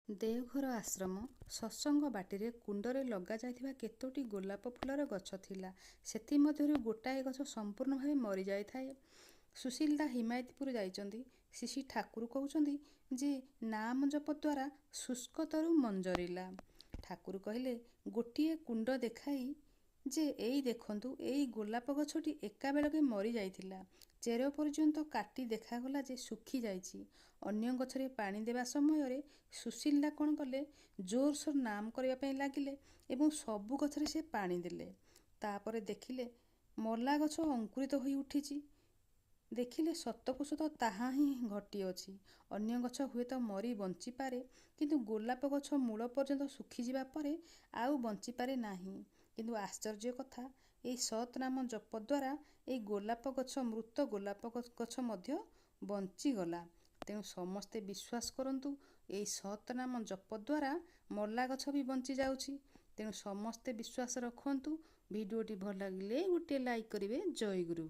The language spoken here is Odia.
ଦେଓଘର ଆଶ୍ରମ ସତ୍ସଙ୍ଗ ବାଟିରେ କୁଣ୍ଡରେ ଲଗାଯାଇଥିବା କେତୋଟି ଗୋଲାପ ଫୁଲର ଗଛ ଥିଲା। ସେଥିମଧ୍ୟରୁ ଗୋଟାଏ ଗଛ ସମ୍ପୂର୍ଣ୍ଣ ଭାବେ ମରିଯାଇଥାଏ। ସୁଶୀଳଦା ହିମାୟତପୁର ଯାଇଛନ୍ତି। ଶ୍ରୀ ଠାକୁର କହୁଛନ୍ତି ଯେ ନାମ ଜପ ଦ୍ୱାରା ଶୁଷ୍କ ତରୁ ମଞ୍ଜରିଲା। ଠାକୁର କହିଲେ, ଗୋଟିଏ କୁଣ୍ଡ ଦେଖାଇ ଯେ ଏଇ ଦେଖନ୍ତୁ, ଏଇ ଗୋଲାପ ଗଛଟି ଏକାବେଳକେ ମରିଯାଇଥିଲା। ଚେର ପର୍ଯ୍ୟନ୍ତ କାଟି ଦେଖାଗଲା ଯେ ଶୁଖି ଯାଇଛି। ଅନ୍ୟ ଗଛରେ ପାଣି ଦେବା ସମୟରେ ସୁଶୀଳଦା କ'ଣ କଲେ, ଜୋରସୋର ନାମ କରିବା ପାଇଁ ଲାଗିଲେ ଏବଂ ସବୁ ଗଛରେ ସେ ପାଣି ଦେଲେ। ତାପରେ ଦେଖିଲେ ମଲା ଗଛ ଅଙ୍କୁରିତ ହୋଇ ଉଠିଛି। ଦେଖିଲେ ସତକୁ ସତ ତାହା ହିଁ ଘଟିଅଛି। ଅନ୍ୟ ଗଛ ହୁଏତ ମରି ବଞ୍ଚିପାରେ, କିନ୍ତୁ ଗୋଲାପ ଗଛ ମୂଳ ପର୍ଯ୍ୟନ୍ତ ଶୁଖିଯିବା ପରେ ଆଉ ବଞ୍ଚିପାରେ ନାହିଁ। କିନ୍ତୁ ଆଶ୍ଚର୍ଯ୍ୟ କଥା, ଏହି ସତ୍ ନାମ ଜପ ଦ୍ୱାରା ଏହି ଗୋଲାପ ଗଛ, ମୃତ ଗୋଲାପ ଗଛ ମଧ୍ୟ ବଞ୍ଚିଗଲା। ତେଣୁ ସମସ୍ତେ ବିଶ୍ୱାସ କରନ୍ତୁ, ଏହି ସତ୍ ନାମ ଜପ ଦ୍ୱାରା ମଲା ଗଛ ବି ବଞ୍ଚିଯାଉଛି। ତେଣୁ ସମସ୍ତେ ବିଶ୍ୱାସ ରଖନ୍ତୁ। ଭିଡ଼ିଓଟି ଭଲ ଲାଗିଲେ ଗୋଟିଏ ଲାଇକ୍ କରିବେ। ଜୟ ଗୁରୁ।